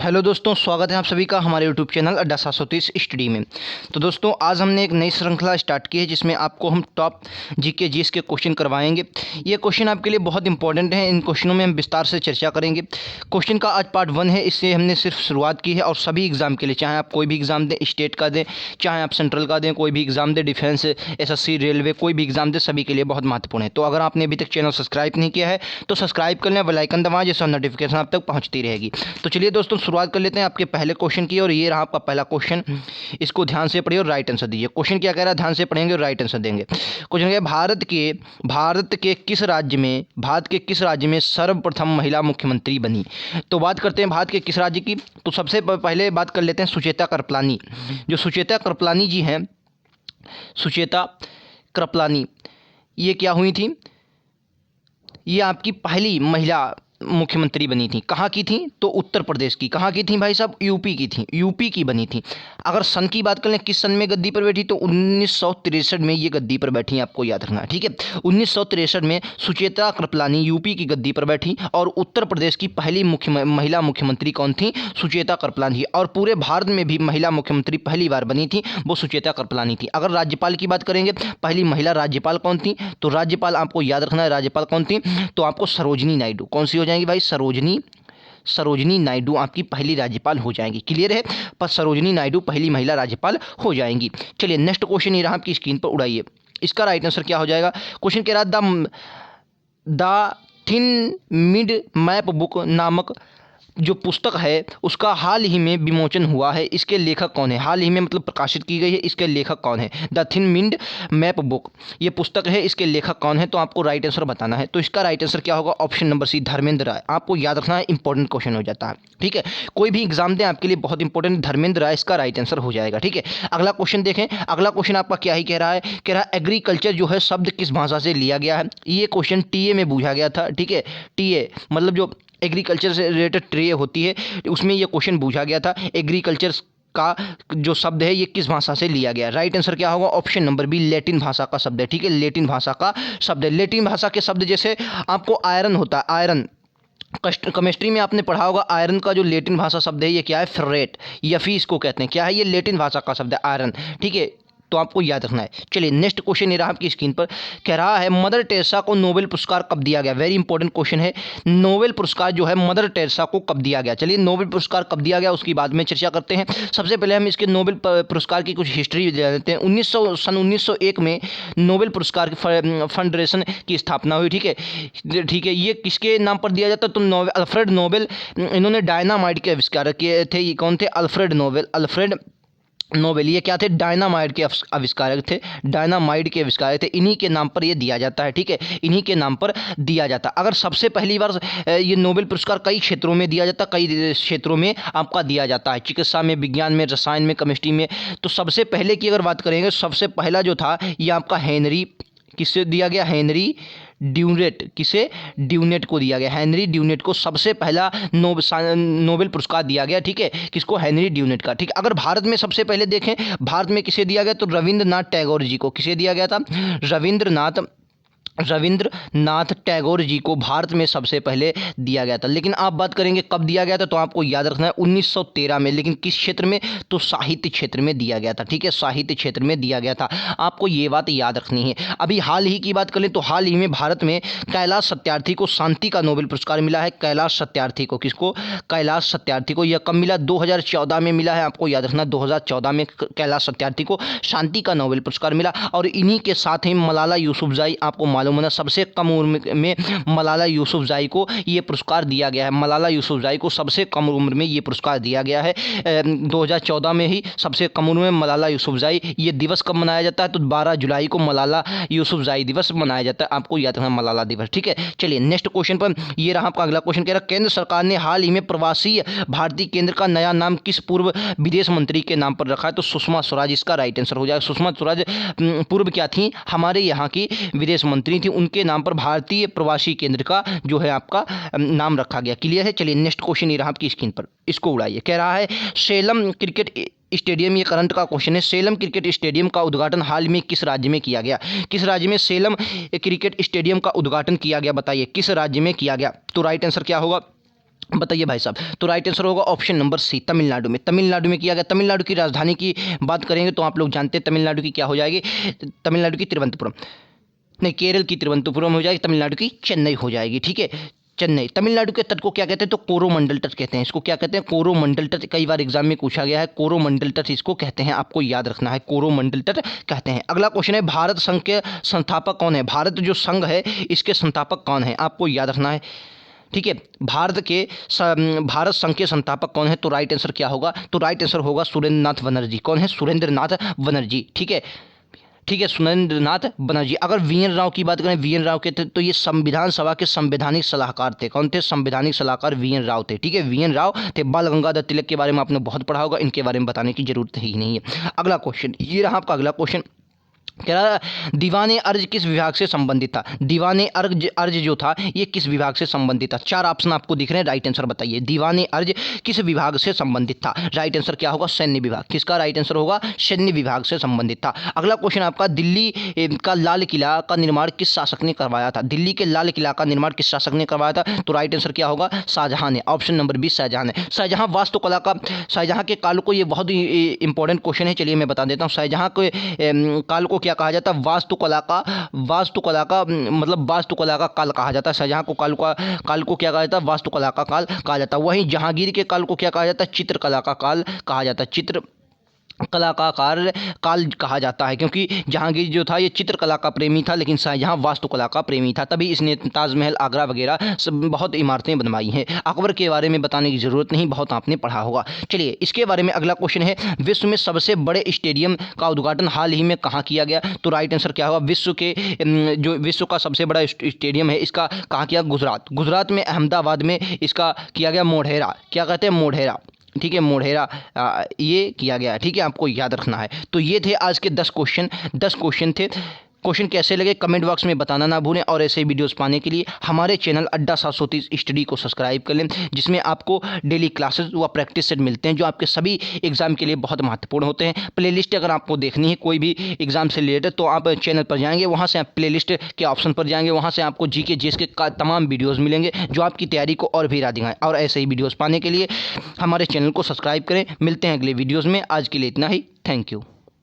Hello दोस्तों, स्वागत है आप सभी का हमारे यूट्यूब चैनल अड्डा 730 स्टडी में। तो दोस्तों, आज हमने एक नई श्रृंखला स्टार्ट की है जिसमें आपको हम टॉप जीके जीएस के क्वेश्चन करवाएंगे। ये क्वेश्चन आपके लिए बहुत इंपॉर्टेंट हैं। इन क्वेश्चनों में हम विस्तार से चर्चा करेंगे। क्वेश्चन का आज पार्ट 1 है, इससे हमने सिर्फ शुरुआत की है और सभी एग्जाम के लिए, चाहे आप कोई भी एग्जाम दें, स्टेट का दें, चाहे आप सेंट्रल का दें, कोई भी एग्जाम दें, डिफेंस, एसएससी, रेलवे, कोई भी एग्जाम दें, सभी के लिए बहुत महत्वपूर्ण है। तो अगर आपने अभी तक चैनल सब्सक्राइब नहीं किया है तो सब्सक्राइब कर लें, बेल आइकन दबाएं, जिससे नोटिफिकेशन आप तक पहुँचती रहेगी। तो चलिए दोस्तों, शुरुआत कर लेते हैं आपके पहले क्वेश्चन की। और ये रहा आपका पहला क्वेश्चन, इसको ध्यान से पढ़िए और राइट आंसर दीजिए। क्वेश्चन क्या कह रहा है, ध्यान से पढ़ेंगे और राइट आंसर देंगे। क्वेश्चन क्या है, भारत के किस राज्य में सर्वप्रथम महिला मुख्यमंत्री बनी। तो बात करते हैं भारत के किस राज्य की। तो सबसे पहले बात कर लेते हैं सुचेता कृपलानी। जो सुचेता कृपलानी जी हैं, सुचेता कृपलानी, ये क्या हुई थी, ये आपकी पहली महिला मुख्यमंत्री बनी थी। कहाँ की थी, तो उत्तर प्रदेश की। कहाँ की थी भाई साहब, यूपी की थी, यूपी की बनी थी। अगर सन की बात करें, किस सन में गद्दी पर बैठी, तो 1963 में ये गद्दी पर बैठी, आपको याद रखना है, ठीक है। 1963 में सुचेता कृपलानी यूपी की गद्दी पर बैठी और उत्तर प्रदेश की पहली महिला मुख्यमंत्री कौन थी, सुचेता कृपलानी। और पूरे भारत में भी महिला मुख्यमंत्री पहली बार बनी थी, वो सुचेता कृपलानी थी। अगर राज्यपाल की बात करेंगे, पहली महिला राज्यपाल कौन थी, तो राज्यपाल आपको याद रखना है, राज्यपाल कौन थी, तो आपको सरोजिनी नायडू। कौन सी हो जाएंगी भाई, सरोजिनी नायडू आपकी पहली राज्यपाल हो जाएंगी। क्लियर है, पर सरोजिनी नायडू पहली महिला राज्यपाल हो जाएंगी। चलिए नेक्स्ट क्वेश्चन ये रहा, आपकी स्क्रीन पर उड़ाइए। इसका राइट आंसर क्या हो जाएगा। क्वेश्चन कह रहा है, the thin mid map book नामक जो पुस्तक है उसका हाल ही में विमोचन हुआ है, इसके लेखक कौन है। हाल ही में मतलब प्रकाशित की गई है, इसके लेखक कौन है। The thin mid map book ये पुस्तक है, इसके लेखक कौन है, तो आपको राइट आंसर बताना है। तो इसका राइट आंसर क्या होगा, ऑप्शन नंबर सी, धर्मेंद्र राय। आपको याद रखना है, इंपॉर्टेंट क्वेश्चन हो जाता है, ठीक है। कोई भी एग्जाम दें आपके लिए बहुत इंपॉर्टेंट, धर्मेंद्र राय इसका राइट आंसर हो जाएगा, ठीक है। अगला क्वेश्चन देखें। अगला क्वेश्चन आपका क्या ही कह रहा है, कह रहा है एग्रीकल्चर जो है शब्द किस भाषा से लिया गया है। ये क्वेश्चन टीए में पूछा गया था, ठीक है। टीए मतलब जो एग्रीकल्चर से रिलेटेड ट्रे होती है, उसमें ये क्वेश्चन पूछा गया था, एग्रीकल्चर का जो शब्द है ये किस भाषा से लिया गया है। राइट आंसर क्या होगा, ऑप्शन नंबर बी, लैटिन भाषा का शब्द है, ठीक है। लैटिन भाषा का शब्द है। लैटिन भाषा के शब्द जैसे आपको आयरन होता है, आयरन केमिस्ट्री में आपने पढ़ा होगा, आयरन का जो लैटिन भाषा शब्द है ये क्या है, फेरेट, यफी इसको कहते हैं। क्या है, ये लैटिन भाषा का शब्द है, आयरन, ठीक है। तो आपको याद रखना है। चलिए नेक्स्ट क्वेश्चन ये रहा आपकी स्क्रीन पर, कह रहा है मदर टेरेसा को नोबेल पुरस्कार कब दिया गया। वेरी इंपॉर्टेंट क्वेश्चन है, नोबेल पुरस्कार जो है मदर टेरेसा को कब दिया गया। चलिए नोबेल पुरस्कार कब दिया गया उसकी बाद में चर्चा करते हैं। सबसे पहले हम इसके नोबेल पुरस्कार की कुछ हिस्ट्री देते हैं। 1901 में नोबेल पुरस्कार फाउंडेशन की स्थापना हुई, ठीक है, ठीक है। ये किसके नाम पर दिया जाता है, तो अल्फ्रेड नोबेल, इन्होंने डायनामाइट के आविष्कार किए थे। ये कौन थे, अल्फ्रेड नोबेल, ये क्या थे, डायनामाइट के आविष्कारक थे, डायनामाइट के आविष्कारक थे। इन्हीं के नाम पर ये दिया जाता है, ठीक है, इन्हीं के नाम पर दिया जाता है। अगर सबसे पहली बार ये नोबेल पुरस्कार कई क्षेत्रों में दिया जाता है, कई क्षेत्रों में आपका दिया जाता है, चिकित्सा में, विज्ञान में, रसायन में, केमिस्ट्री में। तो सबसे पहले की अगर बात करेंगे, सबसे पहला जो था ये आपका हेनरी, किससे दिया गया, हेनरी ड्यूनेट, किसे, ड्यूनेट को दिया गया। हेनरी ड्यूनेट को सबसे पहला नोबेल पुरस्कार दिया गया, ठीक है, किसको, हेनरी ड्यूनेट का, ठीक है। अगर भारत में सबसे पहले देखें, भारत में किसे दिया गया, तो रविंद्रनाथ टैगोर जी को। किसे दिया गया था, रविंद्रनाथ टैगोर जी को भारत में सबसे पहले दिया गया था। लेकिन आप बात करेंगे कब दिया गया था, तो आपको याद रखना है 1913 में। लेकिन किस क्षेत्र में, तो साहित्य क्षेत्र में दिया गया था, ठीक है, साहित्य क्षेत्र में दिया गया था। आपको ये बात याद रखनी है। अभी हाल ही की बात करें तो हाल ही में भारत में कैलाश सत्यार्थी को शांति का नोबेल पुरस्कार मिला है। कैलाश सत्यार्थी को, किसको, कैलाश सत्यार्थी को। यह कब मिला, 2014 में मिला है। आपको याद रखना 2014 में कैलाश सत्यार्थी को शांति का नोबेल पुरस्कार मिला। और इन्हीं के साथ ही मलाला यूसुफजई, आपको मालूम है, सबसे कम उम्र में मलाला यूसुफजई को ये पुरस्कार दिया गया है। मलाला यूसुफजई को सबसे कम उम्र में ये पुरस्कार दिया गया है। 2014 में ही सबसे कम उम्र में मलाला यूसुफजई। ये दिवस कब मनाया जाता है, तो 12 जुलाई को मलाला यूसुफजई दिवस मनाया जाता है। आपको याद रखना मलाला दिवस, ठीक है। चलिए नेक्स्ट क्वेश्चन पर ये रहा आपका अगला क्वेश्चन, कह रहा केंद्र सरकार ने हाल ही में प्रवासी भारतीय केंद्र का नया नाम किस पूर्व विदेश मंत्री के नाम पर रखा है, तो सुषमा स्वराज इसका राइट आंसर हो जाएगा। सुषमा स्वराज पूर्व क्या थी, हमारे यहाँ की विदेश मंत्री थी, उनके नाम पर भारतीय प्रवासी केंद्र का जो है आपका नाम रखा गया। क्लियर है। चलिए नेक्स्ट क्वेश्चन ये रहा आपकी स्क्रीन पर, इसको उड़ाइए। कह रहा है सेलम क्रिकेट स्टेडियम, ये करंट का क्वेश्चन है, सेलम क्रिकेट स्टेडियम का उद्घाटन हाल में किस राज्य में किया गया। किस राज्य में सेलम क्रिकेट स्टेडियम का उद्घाटन किया गया, बताइए किस राज्य में किया गया। तो राइट आंसर क्या होगा, बताइए भाई साहब। तो राइट आंसर होगा ऑप्शन नंबर सी, तमिलनाडु में। तमिलनाडु में किया गया। तमिलनाडु की राजधानी की बात करेंगे तो आप लोग जानते हैं तमिलनाडु की क्या हो जाएगी, तमिलनाडु की तिरुवनंतपुरम, नहीं केरल की तिरुवनंतपुरम हो जाएगी, तमिलनाडु की चेन्नई हो जाएगी। ठीक है, चेन्नई। तमिलनाडु के तट को क्या कहते हैं, तो कोरोमंडल तट कहते हैं। इसको क्या कहते हैं, कोरोमंडल तट। कई बार एग्जाम में पूछा गया है, कोरोमंडल तट इसको कहते हैं, आपको याद रखना है, कोरोमंडल तट कहते हैं। अगला क्वेश्चन है, भारत संघ के संस्थापक कौन है। भारत जो संघ है इसके संस्थापक कौन है, आपको याद रखना है। ठीक है, भारत संघ के संस्थापक कौन है, तो राइट आंसर क्या होगा, तो राइट आंसर होगा सुरेंद्र नाथ बनर्जी। कौन है, सुरेंद्र नाथ बनर्जी। ठीक है, ठीक है, सुरेंद्र नाथ बनर्जी। अगर वी एन राव की बात करें, वी एन राव के थे तो ये संविधान सभा के संवैधानिक सलाहकार थे। कौन थे, संवैधानिक सलाहकार वी एन राव थे। ठीक है, वी एन राव थे। बाल गंगाधर तिलक के बारे में आपने बहुत पढ़ा होगा, इनके बारे में बताने की जरूरत ही नहीं है। अगला क्वेश्चन ये रहा आपका अगला क्वेश्चन, कह रहा दीवाने अर्ज किस विभाग से संबंधित था। दीवाने अर्ज जो था ये किस विभाग से संबंधित था। चार ऑप्शन आपको दिख रहे हैं, राइट आंसर बताइए। दीवाने अर्ज किस विभाग से संबंधित था, राइट आंसर क्या होगा, सैन्य विभाग। किसका राइट आंसर होगा, सैन्य विभाग से संबंधित था। अगला क्वेश्चन आपका, दिल्ली का लाल किला का निर्माण किस शासक ने करवाया था। दिल्ली के लाल किला का निर्माण किस शासक ने करवाया था, तो राइट आंसर क्या होगा, शाहजहां ने। ऑप्शन नंबर 20 शाहजहां ने। शाहजहां वास्तुकला का, शाहजहां के काल को, ये बहुत ही इंपॉर्टेंट क्वेश्चन है, चलिए मैं बता देता हूँ। शाहजहां के काल को क्या कहा जाता है, वास्तुकला का मतलब वास्तुकला का काल कहा जाता है। शाहजहां को काल को क्या कहा जाता है, वास्तुकला का काल कहा जाता है। वहीं जहांगीर के काल को क्या कहा जाता है, चित्रकला का काल कहा जाता है। कला का काल कहा जाता है, क्योंकि जहांगीर जो था ये चित्रकला का प्रेमी था, लेकिन शाहजहां वास्तुकला का प्रेमी था, तभी इसने ताजमहल, आगरा वगैरह सब बहुत इमारतें बनवाई हैं। अकबर के बारे में बताने की जरूरत नहीं, बहुत आपने पढ़ा होगा। चलिए इसके बारे में अगला क्वेश्चन है, विश्व में सबसे बड़े स्टेडियम का उद्घाटन हाल ही में कहाँ किया गया, तो राइट आंसर क्या होगा, विश्व का सबसे बड़ा स्टेडियम है इसका कहाँ किया, गुजरात में अहमदाबाद में इसका किया गया, मोढेरा, क्या कहते हैं, मोढेरा। ठीक है, मोढेरा ये किया गया। ठीक है, आपको याद रखना है। तो ये थे आज के 10 क्वेश्चन थे। क्वेश्चन कैसे लगे कमेंट बॉक्स में बताना ना भूलें, और ऐसे वीडियोस पाने के लिए हमारे चैनल अड्डा 730 स्टडी को सब्सक्राइब कर लें, जिसमें आपको डेली क्लासेस व प्रैक्टिस सेट मिलते हैं जो आपके सभी एग्जाम के लिए बहुत महत्वपूर्ण होते हैं। प्लेलिस्ट अगर आपको देखनी है कोई भी एग्जाम से रिलेटेड, तो आप चैनल पर जाएंगे, वहाँ से आप प्लेलिस्ट के ऑप्शन पर जाएंगे, वहाँ से आपको जीके जीएस के तमाम वीडियोज़ मिलेंगे जो आपकी तैयारी को और भी राह दिखाएं। और ऐसे ही वीडियोज़ पाने के लिए हमारे चैनल को सब्सक्राइब करें। मिलते हैं अगले वीडियोज़ में, आज के लिए इतना ही, थैंक यू।